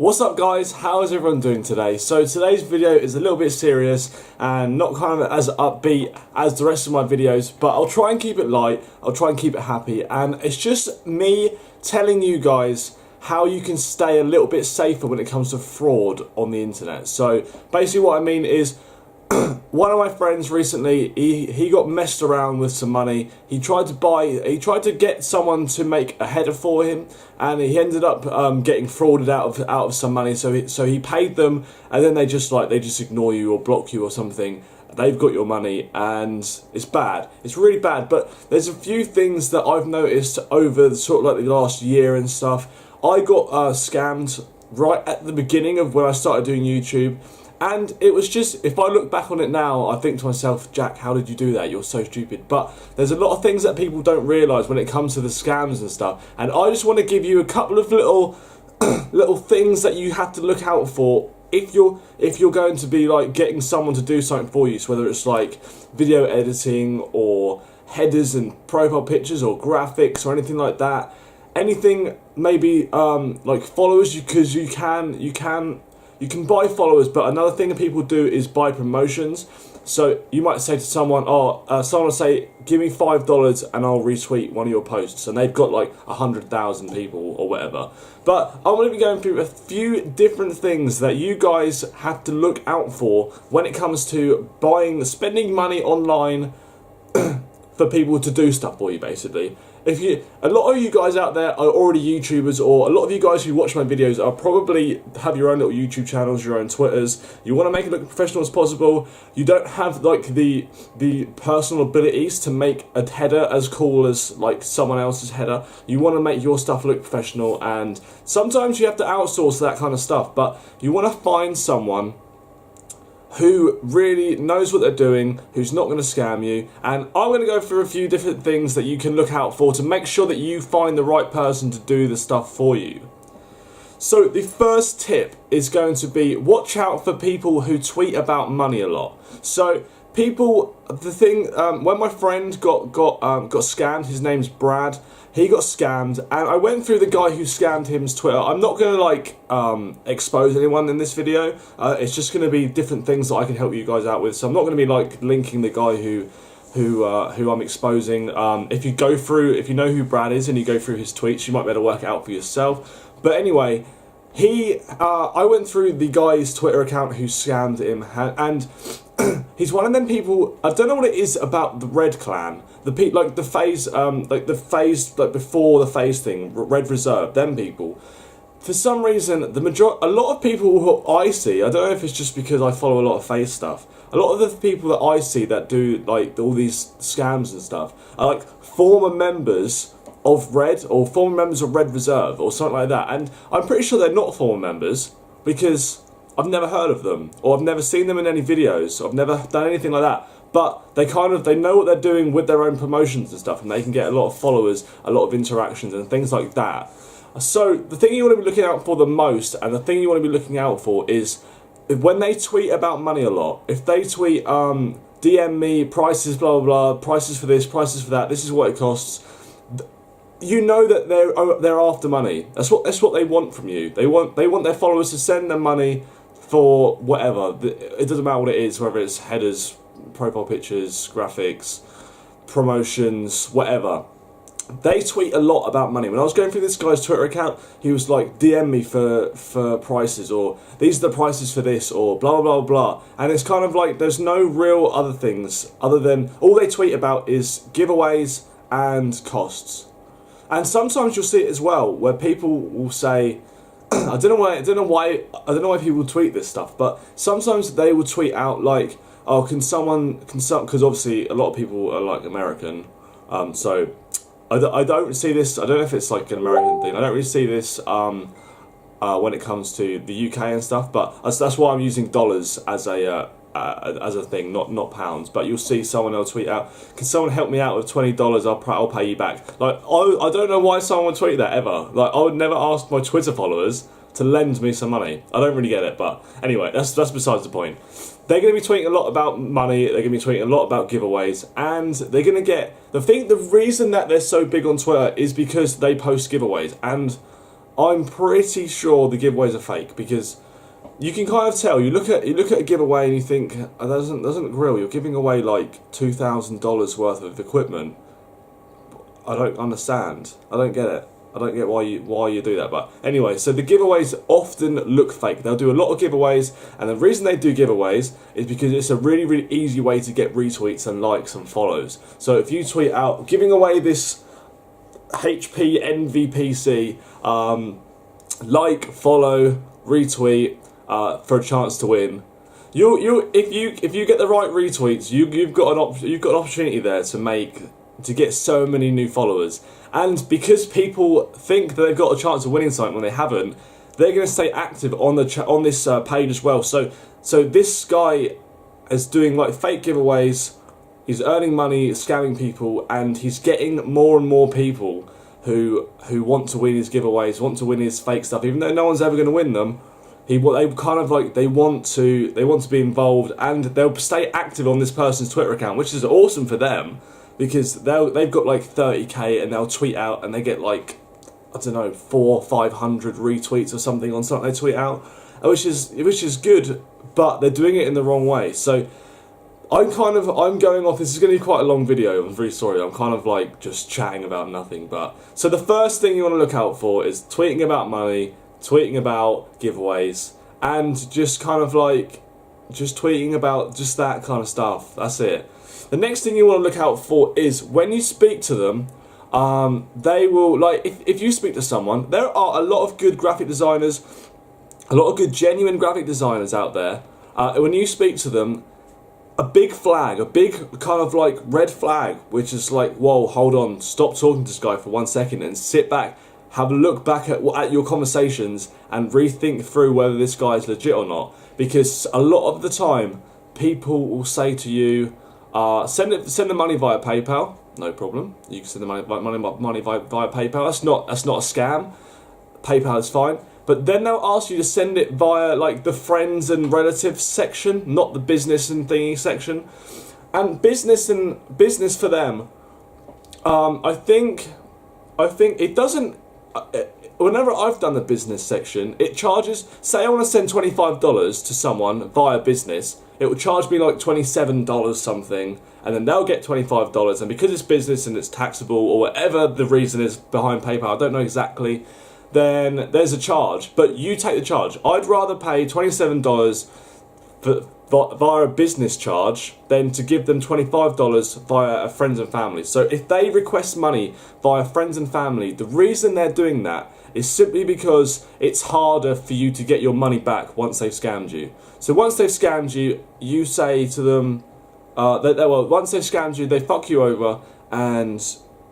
What's up guys, how is everyone doing today? So today's video is a little bit serious and not kind of as upbeat as the rest of my videos, but I'll try and keep it light, I'll try and keep it happy, and it's just me telling you guys how you can stay a little bit safer when it comes to fraud on the internet. So basically what I mean is, one of my friends recently, he got messed around with some money. He tried to get someone to make a header for him, and he ended up getting frauded out of some money. So he paid them, and then they just ignore you or block you or something. They've got your money, and it's bad. It's really bad. But there's a few things that I've noticed over the last year and stuff. I got scammed right at the beginning of when I started doing YouTube. And it was just, if I look back on it now, I think to myself, Jack, how did you do that? You're so stupid. But there's a lot of things that people don't realise when it comes to the scams and stuff. And I just want to give you a couple of little little things that you have to look out for if you're going to be like getting someone to do something for you. So whether it's like video editing or headers and profile pictures or graphics or anything like that. Anything maybe like followers, because you can buy followers, but another thing that people do is buy promotions. So you might say to someone, someone will say, give me $5 and I'll retweet one of your posts. And they've got like 100,000 people or whatever. But I'm going to be going through a few different things that you guys have to look out for when it comes to spending money online for people to do stuff for you, basically. A lot of you guys out there are already YouTubers, or a lot of you guys who watch my videos are probably have your own little YouTube channels, your own Twitters. You want to make it look professional as possible. You don't have like the personal abilities to make a header as cool as like someone else's header. You want to make your stuff look professional, and sometimes you have to outsource that kind of stuff. But you want to find someone who really knows what they're doing, who's not going to scam you. And I'm going to go through a few different things that you can look out for to make sure that you find the right person to do the stuff for you. So the first tip is going to be, watch out for people who tweet about money a lot. So when my friend got scammed, his name's Brad, he got scammed, and I went through the guy who scammed him's Twitter. I'm not going to expose anyone in this video. It's just going to be different things that I can help you guys out with. So I'm not going to be like linking the guy who I'm exposing. If you know who Brad is and you go through his tweets, you might be able to work it out for yourself. But anyway, I went through the guy's Twitter account who scammed him, and he's one of them people. I don't know what it is about the Red Clan, before the phase thing, Red Reserve, them people. For some reason, a lot of people who I see, I don't know if it's just because I follow a lot of phase stuff. A lot of the people that I see that do like all these scams and stuff are like former members of Red, or former members of Red Reserve or something like that. And I'm pretty sure they're not former members because I've never heard of them, or I've never seen them in any videos. I've never done anything like that. But they know what they're doing with their own promotions and stuff, and they can get a lot of followers, a lot of interactions and things like that. So the thing you want to be looking out for the most, and the thing you want to be looking out for, is when they tweet about money a lot. If they tweet, DM me, prices, blah, blah, blah, prices for this, prices for that, this is what it costs. You know that they're after money. That's what they want from you. They want their followers to send them money for whatever. It doesn't matter what it is, whether it's headers, profile pictures, graphics, promotions, whatever. They tweet a lot about money. When I was going through this guy's Twitter account, he was like, DM me for prices, or these are the prices for this, or blah, blah, blah. And it's kind of like there's no real other things other than all they tweet about is giveaways and costs. And sometimes you'll see it as well, where people will say, I don't know why people tweet this stuff, but sometimes they will tweet out like, oh, because obviously a lot of people are like American, so I don't see this. I don't know if it's like an American thing. I don't really see this when it comes to the UK and stuff, but that's why I'm using dollars as a thing, not pounds. But you'll see someone else tweet out, can someone help me out with $20? I'll pay you back. Like, I don't know why someone would tweet that ever. Like, I would never ask my Twitter followers to lend me some money. I don't really get it, but anyway, that's besides the point. They're going to be tweeting a lot about money, they're going to be tweeting a lot about giveaways, and they're going to get... The reason that they're so big on Twitter is because they post giveaways, and I'm pretty sure the giveaways are fake, because you can kind of tell. You look at a giveaway and you think, oh, that doesn't look real. You're giving away like $2,000 worth of equipment. I don't understand. I don't get it. I don't get why you do that. But anyway, so the giveaways often look fake. They'll do a lot of giveaways, and the reason they do giveaways is because it's a really, really easy way to get retweets and likes and follows. So if you tweet out giving away this HP NVPC, like, follow, retweet for a chance to win. If you get the right retweets, you've got an opportunity there to get so many new followers. And because people think that they've got a chance of winning something when they haven't, they're going to stay active on this page as well. So this guy is doing like fake giveaways. He's earning money, scamming people, and he's getting more and more people who want to win his giveaways, want to win his fake stuff, even though no one's ever going to win them. They want to be involved, and they'll stay active on this person's Twitter account, which is awesome for them, because they've got like 30k, and they'll tweet out and they get like, I don't know, 400 or 500 retweets or something on something they tweet out, which is good, but they're doing it in the wrong way. So I'm going off. This is going to be quite a long video. I'm really sorry. I'm kind of like just chatting about nothing. But so the first thing you want to look out for is tweeting about money, tweeting about giveaways, and just kind of like just tweeting about just that kind of stuff. That's it. The next thing you want to look out for is when you speak to them, they will, like, if you speak to someone, there are a lot of good graphic designers, a lot of good genuine graphic designers out there. When you speak to them, a big kind of like red flag, which is like, whoa, hold on, stop talking to this guy for 1 second and sit back, have a look back at your conversations and rethink through whether this guy is legit or not. Because a lot of the time, people will say to you, send the money via PayPal. No problem. You can send the money via PayPal. That's not a scam. PayPal is fine. But then they'll ask you to send it via like the friends and relatives section, not the business and thingy section. And business for them, I think it doesn't. Whenever I've done the business section, it charges. Say I want to send $25 to someone via business. It will charge me like $27 something, and then they'll get $25. And because it's business and it's taxable or whatever the reason is behind PayPal, I don't know exactly, then there's a charge. But you take the charge. I'd rather pay $27 via a business charge than to give them $25 via a friends and family. So if they request money via friends and family, the reason they're doing that is simply because it's harder for you to get your money back once they've scammed you. So once they've scammed you, you say to them, once they've scammed you, they fuck you over, and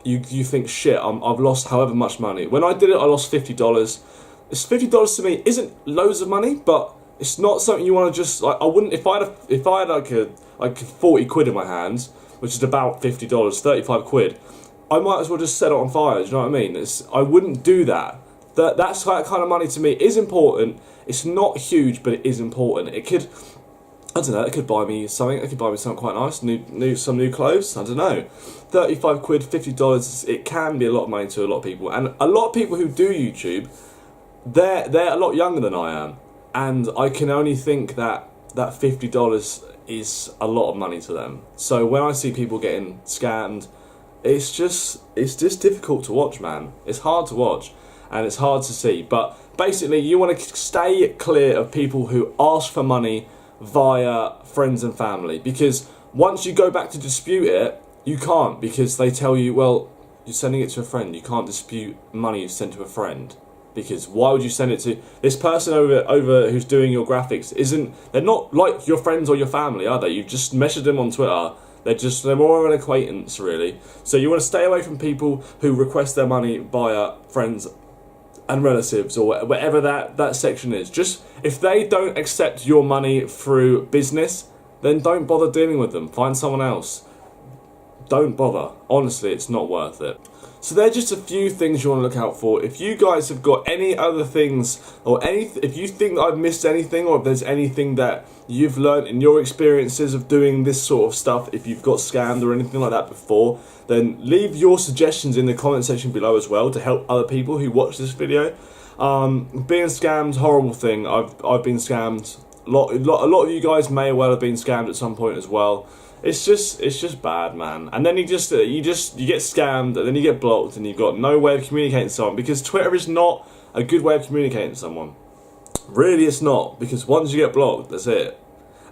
you think, shit, I've lost however much money. When I did it, I lost $50. It's $50 to me isn't loads of money, but it's not something you want to just, like, I wouldn't, if I had like 40 quid in my hands, which is about $50, 35 quid, I might as well just set it on fire. Do you know what I mean? I wouldn't do that. That's that kind of money to me is important. It's not huge, but it is important. It could, I don't know, it could buy me something. It could buy me something quite nice, some new clothes. I don't know, 35 quid, $50. It can be a lot of money to a lot of people, and a lot of people who do YouTube, they're a lot younger than I am, and I can only think that $50 is a lot of money to them. So when I see people getting scammed, it's just difficult to watch, man. It's hard to watch. And it's hard to see, but basically you want to stay clear of people who ask for money via friends and family, because once you go back to dispute it, you can't, because they tell you, well, you're sending it to a friend, you can't dispute money you sent to a friend, because why would you send it to this person over who's doing your graphics? They're not like your friends or your family, are they? You've just messaged them on Twitter. They're more of an acquaintance, really. So you want to stay away from people who request their money via friends and relatives, or whatever that section is. Just, if they don't accept your money through business, then don't bother dealing with them. Find someone else. Don't bother. Honestly, it's not worth it. So they're just a few things you want to look out for. If you guys have got any other things, or if you think I've missed anything, or if there's anything that you've learned in your experiences of doing this sort of stuff, if you've got scammed or anything like that before, then leave your suggestions in the comment section below as well to help other people who watch this video. Being scammed, horrible thing. I've been scammed. A lot of you guys may well have been scammed at some point as well. It's just bad, man. And then you get scammed, and then you get blocked, and you've got no way of communicating to someone, because Twitter is not a good way of communicating to someone. Really, it's not, because once you get blocked, that's it.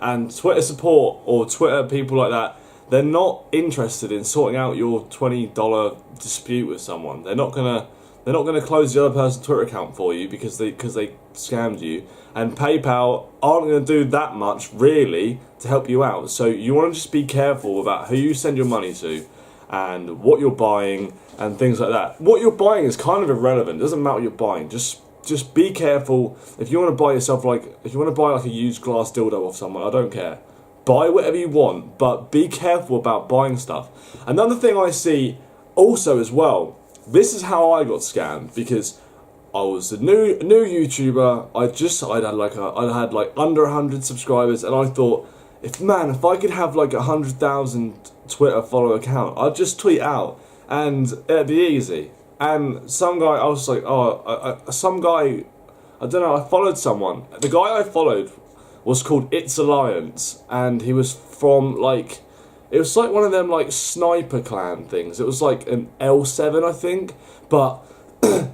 And Twitter support or Twitter people like that, they're not interested in sorting out your $20 dispute with someone. They're not gonna close the other person's Twitter account for you because they scammed you. And PayPal aren't gonna do that much really to help you out. So you want to just be careful about who you send your money to, and what you're buying and things like that. What you're buying is kind of irrelevant. It doesn't matter what you're buying. Just be careful. If you want to buy yourself if you want to buy like a used glass dildo off someone, I don't care. Buy whatever you want, but be careful about buying stuff. Another thing I see also as well, this is how I got scammed, because I was a new YouTuber. I had like under 100 subscribers, and I thought, if I could have like 100,000 Twitter follower account, I'd just tweet out and it'd be easy. And some guy, I was like, I don't know, I followed someone. The guy I followed was called It's Alliance, and he was from like, it was like one of them like sniper clan things. It was like an L7, I think. But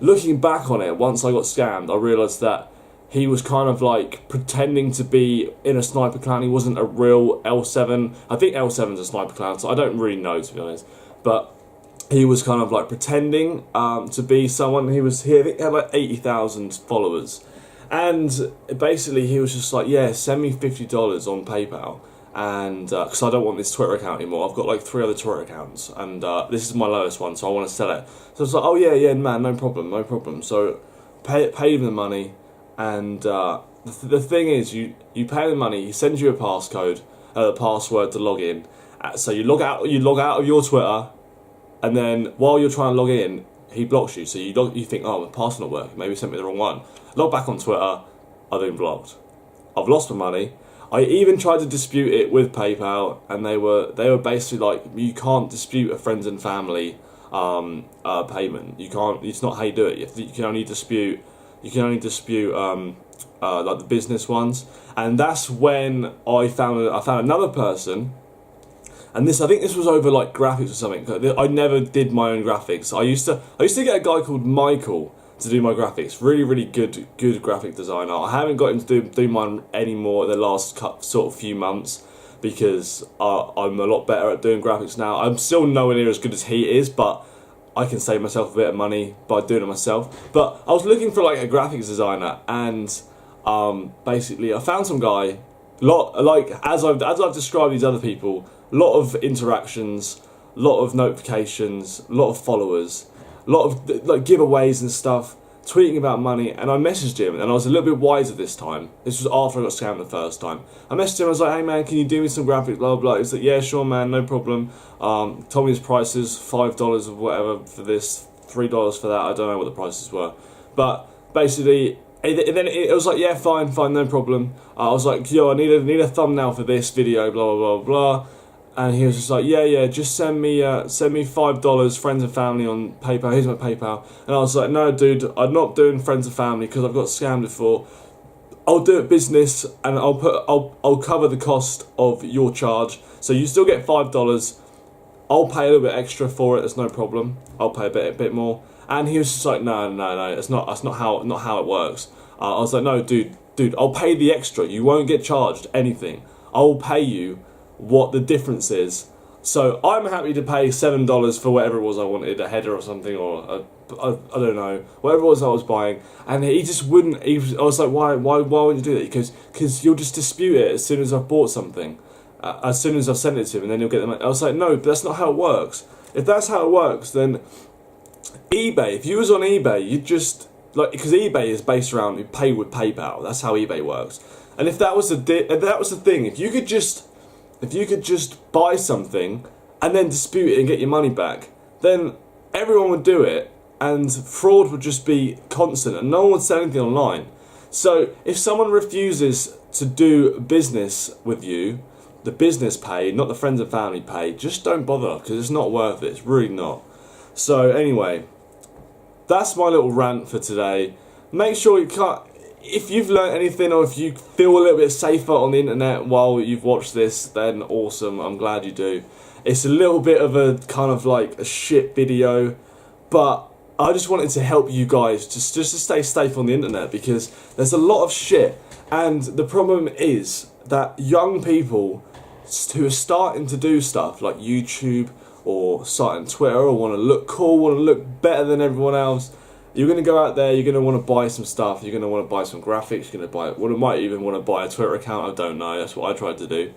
looking back on it, once I got scammed, I realised that he was kind of like pretending to be in a sniper clan. He wasn't a real L7. I think L7's a sniper clan, so I don't really know, to be honest. But he was kind of like pretending to be someone. I think he had like 80,000 followers. And basically he was just like, yeah, send me $50 on PayPal. And because I don't want this Twitter account anymore. I've got like 3 other Twitter accounts, and this is my lowest one, so I want to sell it. So it's like, oh yeah, man, no problem. So pay him the money, and the thing is, you pay the money, he sends you a password to log in. So you log out of your Twitter, and then while you're trying to log in, he blocks you. So you think, oh, my password's not working, maybe he sent me the wrong one. Log back on Twitter, I've been blocked. I've lost my money. I even tried to dispute it with PayPal, and they were basically like, you can't dispute a friends and family payment. You can't. It's not how you do it. You can only dispute like the business ones. And that's when I found another person. And I think this was over like graphics or something. I never did my own graphics. I used to get a guy called Michael to do my graphics. Really good graphic designer. I haven't got him to do mine anymore the last sort of few months, because I'm a lot better at doing graphics now. I'm still nowhere near as good as he is, but I can save myself a bit of money by doing it myself. But I was looking for like a graphics designer, and basically I found some guy. As I've described these other people, a lot of interactions, a lot of notifications, a lot of followers, a lot of like giveaways and stuff, tweeting about money. And I messaged him, and I was a little bit wiser this time. This was after I got scammed the first time. I messaged him, I was like, hey man, can you do me some graphics, blah blah. He's like, yeah, sure man, no problem. Told me his prices, $5 or whatever for this, $3 for that. I don't know what the prices were, but basically, then it was like, yeah, fine, no problem. I was like, yo, I need a thumbnail for this video, blah blah blah blah. And he was just like, yeah, just send me $5, friends and family on PayPal. Here's my PayPal. And I was like, no, dude, I'm not doing friends and family because I've got scammed before. I'll do it business, and I'll cover the cost of your charge. So you still get $5. I'll pay a little bit extra for it. That's no problem. I'll pay a bit more. And he was just like, no, that's not how it works. I was like, no, dude, I'll pay the extra. You won't get charged anything. I'll pay you what the difference is. So I'm happy to pay $7 for whatever it was I wanted, a header or something, or I don't know, whatever it was I was buying. And he just wouldn't. I was like, why would you do that? Because you'll just dispute it as soon as I've bought something, as soon as I've sent it to him, and then you'll get the money. I was like, no, but that's not how it works. If that's how it works, then eBay. If you was on eBay, you'd just because eBay is based around you pay with PayPal. That's how eBay works. And if that was the thing, if you could just buy something and then dispute it and get your money back, then everyone would do it, and fraud would just be constant, and no one would sell anything online. So if someone refuses to do business with you, the business pay, not the friends and family pay, just don't bother, because it's not worth it. It's really not. So anyway, that's my little rant for today. make sure you can't. If you've learned anything, or if you feel a little bit safer on the internet while you've watched this, then awesome. I'm glad you do. It's a little bit of a kind of like a shit video, but I just wanted to help you guys just to stay safe on the internet, because there's a lot of shit, and the problem is that young people who are starting to do stuff like YouTube or starting Twitter, or want to look cool, want to look better than everyone else, you're going to go out there, you're going to want to buy some stuff, you're going to want to buy some graphics, you're going to buy, well, might even want to buy a Twitter account, I don't know, that's what I tried to do.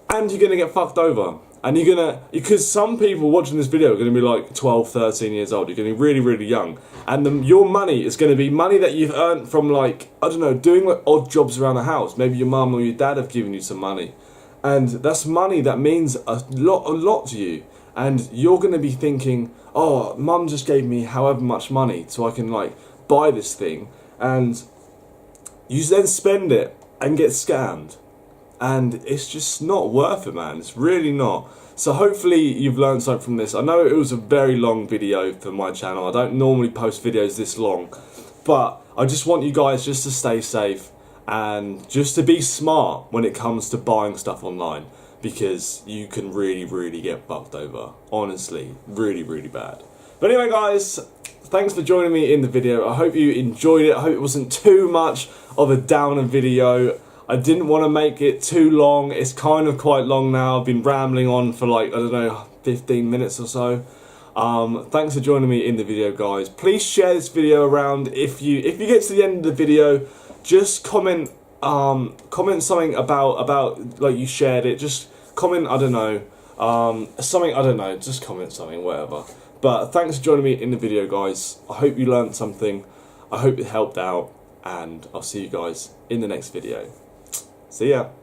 And you're going to get fucked over. And you're going to, because some people watching this video are going to be like 12, 13 years old, you're going to be really, really young. And your money is going to be money that you've earned from, like, I don't know, doing like odd jobs around the house. Maybe your mum or your dad have given you some money. And that's money that means a lot to you. And you're going to be thinking, oh, mum just gave me however much money so I can like buy this thing, and you then spend it and get scammed, and it's just not worth it, man. It's really not. So hopefully you've learned something from this. I know it was a very long video for my channel. I don't normally post videos this long, but I just want you guys just to stay safe and just to be smart when it comes to buying stuff online, because you can really, really get fucked over. Honestly, really, really bad. But anyway, guys, thanks for joining me in the video. I hope you enjoyed it. I hope it wasn't too much of a downer video. I didn't want to make it too long. It's kind of quite long now. I've been rambling on for like, I don't know, 15 minutes or so. Thanks for joining me in the video, guys. Please share this video around. If you get to the end of the video, just comment something about like you shared it. Just comment, I don't know, something, I don't know, just comment something, whatever. But thanks for joining me in the video, guys. I hope you learned something. I hope it helped out, and I'll see you guys in the next video. See ya.